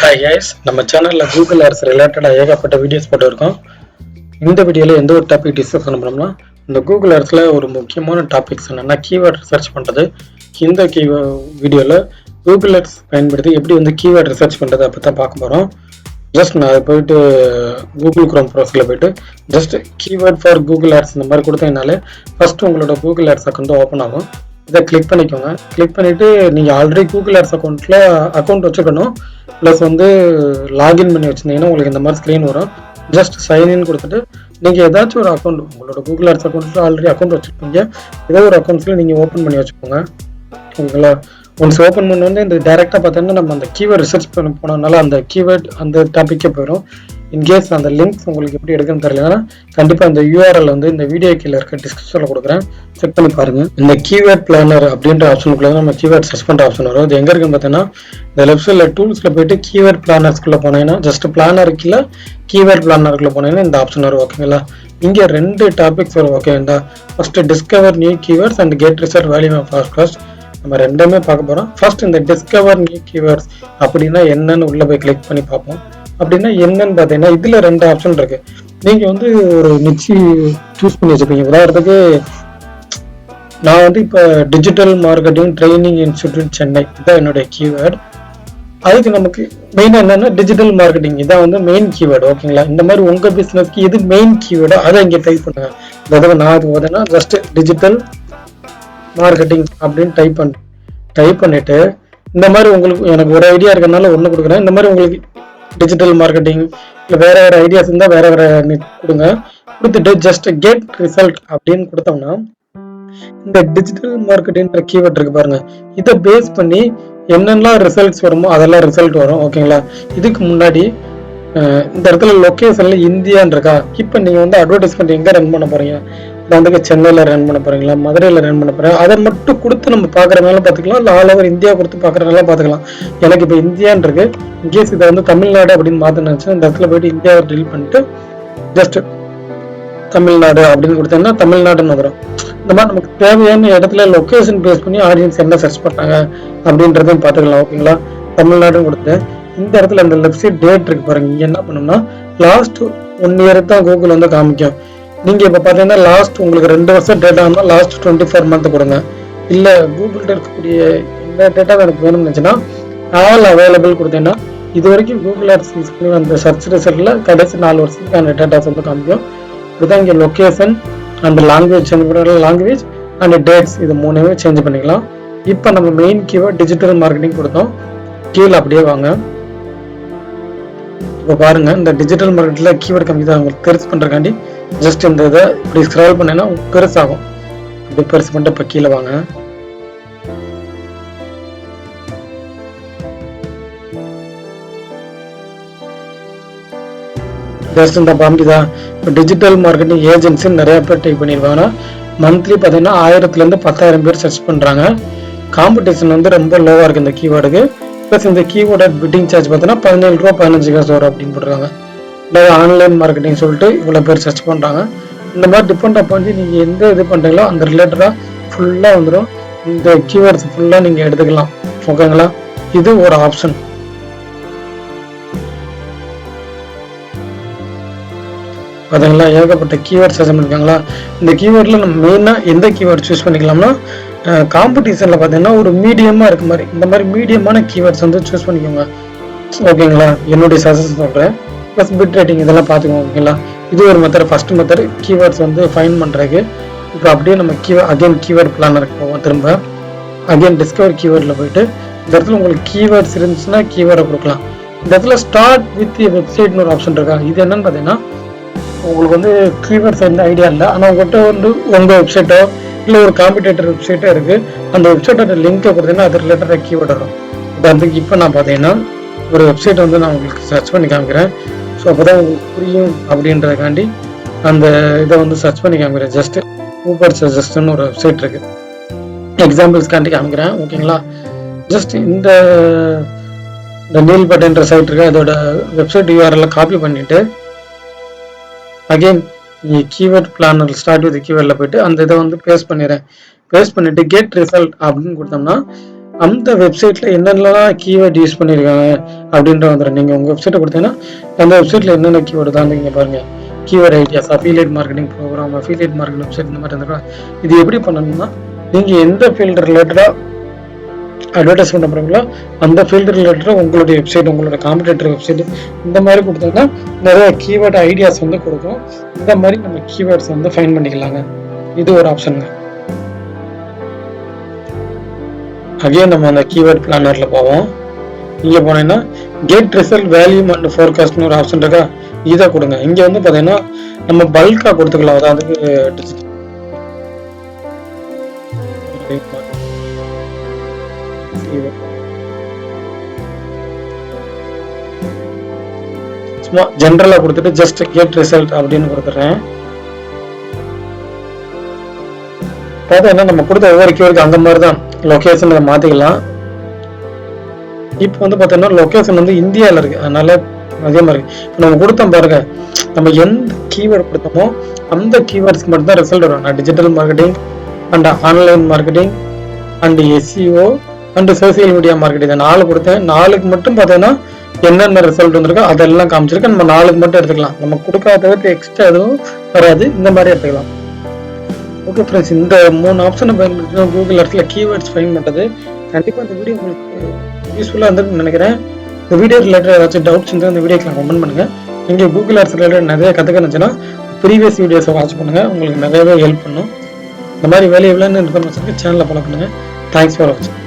Hi guys, நம்ம சேனல்ல Google ads ரிலேட்டடா ஏகப்பட்ட வீடியோஸ் போட்டுருக்கோம். இந்த வீடியோல எந்த ஒரு டாபிக் டிஸ்கஸ் பண்ணோம்னா, இந்த கூகுள் ஆட்ஸ்ல ஒரு முக்கியமான டாபிக்ஸ் என்னன்னா கீவேர்ட் ரிசர்ச் பண்றது. இந்த வீடியோல கூகுள் ஆட்ஸ் பயன்படுத்தி எப்படி வந்து கீவேர்ட் ரிசர்ச் பண்றது அப்படி தான் பார்க்க போறோம். ஜஸ்ட் நான் போயிட்டு கூகுள் குரோம் ப்ரௌசர்ல போயிட்டு just keyword for Google ads இந்த மாதிரி கொடுத்தீங்கனாலே ஃபர்ஸ்ட் உங்களோட கூகுள் ஆட்ஸ் அக்கௌண்ட் ஓப்பன் ஆகும். இதை கிளிக் பண்ணிக்கோங்க. கிளிக் பண்ணிட்டு நீங்கள் ஆல்ரெடி கூகுள் ஆட்ஸ் அக்கௌண்ட் வச்சுக்கணும். ப்ளஸ் வந்து லாகின் பண்ணி வச்சுருந்தீங்கன்னா உங்களுக்கு இந்த மாதிரி ஸ்க்ரீன் வரும். ஜஸ்ட் சைன்இன் கொடுத்துட்டு நீங்கள் ஏதாச்சும் ஒரு அக்கௌண்ட் உங்களோட கூகுள் ஆட்ஸ் அக்கௌண்ட்டில் ஆல்ரெடி அக்கௌண்ட் வச்சுருப்பீங்க. ஏதோ ஒரு அக்கௌண்ட்ஸில் நீங்கள் ஓப்பன் பண்ணி வச்சுக்கோங்க. ஓகேங்களா? ஒன்ஸ் ஓப்பன் பண்ண வந்து இந்த டேரெக்டாக பார்த்தீங்கன்னா நம்ம அந்த கீவேர்ட் ரிசர்ச் பண்ண போனதுனால அந்த கீவேர்ட் அந்த டாப்பிக்கே போயிடும். இன்கேஸ் அந்த லிங்க்ஸ் உங்களுக்கு எப்படி எடுக்குன்னு தெரியலன்னா கண்டிப்பாக அந்த யூஆர்எல் வந்து இந்த வீடியோ கீழே இருக்க டிஸ்கிரிப்ஷனில் கொடுக்குறேன், செக் பண்ணி பாருங்க. இந்த கீவேர்ட் பிளானர் அப்படின்ற ஆப்ஷனுக்குள்ள நம்ம கீவேர்ட் சர்ச் பண்ணுற ஆப்ஷன் வரும். இது எங்கே இருக்குன்னு பார்த்தீங்கன்னா இந்த லெஃப்ட் சைடில் டூல்ஸில் போயிட்டு கீவேர்ட் பிளானர்ஸ்குள்ளே போனீங்கன்னா ஜஸ்ட் பிளானருக்குள்ள கீவேர்ட் பிளானருக்குள்ள போனீங்கன்னா இந்த ஆப்ஷன் வரும். ஓகேங்களா? இங்கே 2 டாபிக்ஸ் வரும். ஓகேங்களா? First discover new keywords and get result value fast. நம்ம ரெண்டுமே பார்க்க போகிறோம். ஃபர்ஸ்ட் இந்த டிஸ்கவர் நியூ கீவேர்ட்ஸ் அப்படின்னா என்னன்னு உள்ள போய் கிளிக் பண்ணி பார்ப்போம். அப்படின்னா என்னன்னு பார்த்தீங்கன்னா இதில் 2 ஆப்ஷன் இருக்கு. நீங்கள் வந்து ஒரு நிச்சி சூஸ் பண்ணி வச்சுப்பீங்க. உதாரணத்துக்கு நான் வந்து இப்போ digital marketing training institute Chennai இதான் என்னுடைய கீவேர்டு. அதுக்கு நமக்கு மெயினாக என்னன்னா டிஜிட்டல் மார்க்கெட்டிங் இதான் வந்து மெயின் கீவேர்டு. ஓகேங்களா? இந்த மாதிரி உங்கள் பிஸ்னஸ்க்கு எது மெயின் கீவேர்டோ அதை இங்கே டைப் பண்ணுங்க. அதாவது நான் அது பார்த்தீங்கன்னா ஜஸ்ட் டிஜிட்டல் மார்க்கெட்டிங் அப்படின்னு டைப் பண்ணிட்டு இந்த மாதிரி உங்களுக்கு எனக்கு ஒரு ஐடியா இருக்கிறதுனால ஒன்று கொடுக்குறேன். இந்த மாதிரி உங்களுக்கு டிஜிட்டல் மார்க்கெட்டிங் இல்லை வேற வேற ஐடியாஸ் இருந்தால் வேற வேற கொடுங்க. கொடுத்துட்டு ஜஸ்ட் கெட் ரிசல்ட் அப்படின்னு கொடுத்தோம்னா இந்த டிஜிட்டல் மார்க்கெட்டிங் கீவேர்ட் இருக்கு பாருங்க, இதை பேஸ் பண்ணி என்னெல்லாம் ரிசல்ட்ஸ் வருமோ அதெல்லாம் ரிசல்ட் வரும். ஓகேங்களா? இதுக்கு முன்னாடி இந்த இடத்துல லொக்கேஷன்ல இந்தியான்னு இருக்கா. இப்போ நீங்க வந்து அட்வர்டைஸ்மெண்ட் எங்க ரன் பண்ண போறீங்க, வந்து சென்னையில ரன் பண்ண போறீங்களா, மதுரையில ரன் பண்ண போறீங்க, அதை மட்டும் கொடுத்து நம்ம பாக்குறதுனால பாத்துக்கலாம். இல்லை ஆல் ஓவர் இந்தியா கொடுத்து பாக்குறதுனால பாத்துக்கலாம். எனக்கு இப்போ இந்தியான்னு இருக்கு. இன்கேஸ் இதை வந்து தமிழ்நாடு அப்படின்னு மாத்த நினைச்சேன், இந்த இடத்துல போயிட்டு இந்தியாவை டெலிட் பண்ணிட்டு ஜஸ்ட் தமிழ்நாடு அப்படின்னு கொடுத்தீங்கன்னா தமிழ்நாடுன்னு வரும். இந்த மாதிரி நமக்கு தேவையான இடத்துல லொக்கேஷன் பேஸ் பண்ணி ஆடியன்ஸ் என்ன சர்ச் பண்ணாங்க அப்படின்றதையும் பார்த்துக்கலாம். ஓகேங்களா? தமிழ்நாடுன்னு கொடுத்து இந்த இடத்துல இந்த லெஃப்ட் சைட் டேட் இருக்கு பாருங்க. இங்க என்ன பண்ணணும்னா லாஸ்ட் 1 இயர் தான் கூகுள் வந்து காமிக்கும். நீங்க இப்ப பாத்தீங்கன்னா லாஸ்ட் உங்களுக்கு 2 வருஷம் டேட்டா இருந்தா லாஸ்ட் 24 மந்த் கொடுங்க. இல்ல கூகுள்கிட்ட இருக்கக்கூடிய இந்த டேட்டா எனக்கு வேணும்னு நினைச்சுன்னா ஆல் அவைலபிள் கொடுத்தீங்கன்னா இது வரைக்கும் கூகுள் ஆட்ஸ் யூஸ் பண்ணி அந்த சர்ச் ரிசல்ட்ல கடைசி 4 வருஷத்துக்கான டேட்டாஸ் வந்து காமிக்கும். இப்படிதான் இங்க லொகேஷன் அண்ட் லாங்குவேஜ் சேஞ்ச் பண்ண லாங்குவேஜ் அண்ட் டேட்ஸ் இது 3மே சேஞ்ச் பண்ணிக்கலாம். இப்போ நம்ம மெயின் கீவேர்ட் டிஜிட்டல் மார்க்கெட்டிங் கொடுத்தோம். கீழே அப்படியே வாங்க. இப்போ பாருங்க இந்த டிஜிட்டல் மார்க்கெட்ல கீவேர்ட் கம்மி தான் உங்களுக்கு பெருசு பண்றதுக்காண்டி ஜஸ்ட் இந்த இதை இப்படி ஸ்க்ரால் பண்ணேன்னா பெருசாகும். இப்படி பெருசு பண்ணிட்டு இப்போ கீழே வாங்க. ஜஸ்ட் இந்த பாம்பிதான் இப்போ டிஜிட்டல் மார்க்கெட்டிங் ஏஜென்சி நிறைய பேர் டைப் பண்ணியிருக்காங்கன்னா மந்த்லி பார்த்தீங்கன்னா 1000 to 10,000 பேர் சர்ச் பண்றாங்க. காம்படிஷன் வந்து ரொம்ப லோவா இருக்கு இந்த கீவேர்டுக்கு. ப்ளஸ் இந்த கீவேர்டு பிட்டிங் சார்ஜ் பார்த்தீங்கன்னா 17 ரூபா 15 காசு வரும் அப்படின்னு போட்டுருக்காங்க. அதாவது ஆன்லைன் மார்க்கெட்டிங் சொல்லிட்டு இவ்வளோ பேர் சர்ச் பண்ணுறாங்க. இந்த மாதிரி டிபெண்ட் அப்பான் நீங்கள் எந்த இது பண்ணுறீங்களோ அந்த ரிலேட்டடாக ஃபுல்லாக வந்துடும். இந்த கீவேர்ட்ஸ் ஃபுல்லாக நீங்கள் எடுத்துக்கலாம். ஓகேங்களா? இது ஒரு ஆப்ஷன். பார்த்தீங்களா? ஏகப்பட்ட கீவேர்ட் சர்ச் பண்ணிருக்காங்களா. இந்த கீவேர்டில் நம்ம மெயினாக எந்த கீவேர்ட் சூஸ் பண்ணிக்கலாம்னா காம்படிஷனில் பார்த்தீங்கன்னா ஒரு மீடியமாக இருக்க மாதிரி இந்த மாதிரி மீடியமான கீவேர்ட்ஸ் வந்து சூஸ் பண்ணிக்கோங்க. ஓகேங்களா? என்னுடைய சஜஷன் சொல்கிறேன். ப்ளஸ் பிட் ரேட்டிங் இதெல்லாம் பார்த்துக்கோங்க. ஓகேங்களா? இது ஒரு மெத்தட். ஃபர்ஸ்ட் மெத்தட் கீவேர்ட்ஸ் வந்து ஃபைன் பண்ணுறதுக்கு. இப்போ அப்படியே நம்ம அகைன் கீவேர்ட் பிளானருக்கு போவோம். திரும்ப அகைன் டிஸ்கவர் கீவேர்டில் போயிட்டு இந்த இடத்துல உங்களுக்கு கீவேர்ட்ஸ் இருந்துச்சுன்னா கீவேர்டை கொடுக்கலாம். இந்த இடத்துல ஸ்டார்ட் வித் வெப்சைட்னு ஒரு ஆப்ஷன் இருக்கா. இது என்னன்னு பார்த்தீங்கன்னா உங்களுக்கு வந்து கீவேர்ட்ஸ் எந்த ஐடியா இல்லை, ஆனால் உங்கள்கிட்ட வந்து உங்கள் வெப்சைட்டோ இல்லை ஒரு காம்படிட்டர் வெப்சைட்டோ இருக்குது. அந்த வெப்சைட்டோட லிங்கை கொடுத்தீங்கன்னா அது ரிலேட்டடாக கீவேர்ட் வரும். உதாரணத்துக்கு இப்போ நான் பார்த்தீங்கன்னா ஒரு வெப்சைட் வந்து நான் உங்களுக்கு சர்ச் பண்ணி காமிக்கிறேன். ஸோ அப்போ தான் உங்களுக்கு புரியும் அப்படின்றதுக்காண்டி அந்த இதை வந்து சர்ச் பண்ணி காமிக்கிறேன். ஜஸ்ட் ஊபர் சஜஸ்ட்னு ஒரு வெப்சைட் இருக்கு. எக்ஸாம்பிள்ஸ்காண்டி காமிக்கிறேன். ஓகேங்களா? ஜஸ்ட் இந்த நீல் பட்டன்ற சைட் இருக்கு. அதோட வெப்சைட் யூஆர்எல் காப்பி பண்ணிட்டு again keyword planner start with கீவேர்டில் போயிட்டு அந்த இதை வந்து பேஸ்ட் பண்ணிடுறேன். பேஸ்ட் பண்ணிட்டு கெட் ரிசல்ட் அப்படின்னு கொடுத்தோம்னா அந்த வெப்சைட்ல என்னென்னலாம் கீவேர்ட் யூஸ் பண்ணியிருக்காங்க அப்படின்ற வந்துடும். நீங்கள் உங்கள் வெப்சைட்டை கொடுத்தீங்கன்னா அந்த வெப்சைட்ல என்னென்ன கீவேர்டு தான் நீங்கள் பாருங்க. Keyword ideas, affiliate marketing program, affiliate marketing website, இந்த மாதிரி இருந்திருக்கா. இது எப்படி பண்ணணும்னா, நீங்கள் எந்த ஃபீல்டு ரிலேட்டடாக அட்வர்டைஸ்மெண்ட் பண்ணுறீங்களோ அந்த ஃபீல்டு ரிலேட்டடாக உங்களுடைய வெப்சைட், உங்களோட காம்படிட்டர் வெப்சைட் இந்த மாதிரி கொடுத்தீங்கன்னா நிறைய கீவேர்டு ஐடியாஸ் வந்து கொடுக்கும். இந்த மாதிரி நம்ம கீவேர்ட்ஸ் வந்து ஃபைன் பண்ணிக்கலாங்க. இது ஒரு ஆப்ஷனுங்க. அகைன் நம்ம அந்த கீவேர்ட் பிளானர்ல போவோம். இங்கே போனீங்கன்னா கெட் ரிசல்ட் வேல்யூம் அண்ட் ஃபோர்காஸ்ட்னு ஒரு ஆப்ஷன் இருக்கா, இதை கொடுங்க. இங்கே வந்து பார்த்தீங்கன்னா நம்ம பல்காக கொடுத்துக்கலாம். அதாவது சும்மா ஜென்ரலா கொடுத்துட்டு ஜஸ்ட் கெட் ரிசல்ட் அப்படின்னு கொடுத்துறேன். பார்த்தா நம்ம கொடுத்த ஒவ்வொரு கீவேர்டுக்கு அந்த மாதிரி தான் லொகேஷன் அதை மாத்திக்கலாம். இப்போ வந்து பார்த்தீங்கன்னா லொகேஷன் வந்து இந்தியாவில் இருக்கு, அதனால அதே மாதிரி இப்போ நம்ம கொடுத்தோம் பாருங்க. நம்ம எந்த கீவேர்டு கொடுத்தோமோ அந்த கீவேர்ட்ஸ்க்கு மட்டும் தான் ரிசல்ட் வரும். நான் digital marketing and online marketing and SEO and social media marketing 4 கொடுத்தேன். 4க்கு மட்டும் பார்த்தீங்கன்னா என்னென்ன ரிசல்ட் வந்திருக்கோ அதெல்லாம் காமிச்சிருக்கேன். நம்ம 4க்கு மட்டும் எடுத்துக்கலாம். நம்ம கொடுக்காதது எக்ஸ்ட்ரா எதுவும் வராது, இந்த மாதிரி எடுத்துக்கலாம். ஓகே ஃப்ரெண்ட்ஸ், இந்த 3 ஆப்ஷனை பயன்படுத்தி கூகுள் எர்த்ல கீவேர்ட்ஸ் ஃபைன் பண்ணுறது. கண்டிப்பாக இந்த வீடியோ உங்களுக்கு யூஸ்ஃபுல்லாக இருந்திருக்குன்னு நினைக்கிறேன். இந்த வீடியோ ரிலேட்டட் ஏதாச்சும் டவுட்ஸ் இருந்தால் இந்த வீடியோக்கு கமெண்ட் பண்ணுங்கள். நீங்கள் கூகுள் எர்த் ரிலேட்டட் நிறைய கற்றுக்கணுச்சுன்னா ப்ரீவியஸ் வீடியோஸை வாட்ச் பண்ணுங்கள், உங்களுக்கு நிறையவே ஹெல்ப் பண்ணும். இந்த மாதிரி வேலையெல்லாம் இன்ஃபர்மேஷனுக்கு சேனலை ஃபாலோ பண்ணுங்கள். தேங்க்ஸ் ஃபார் வாட்சிங்.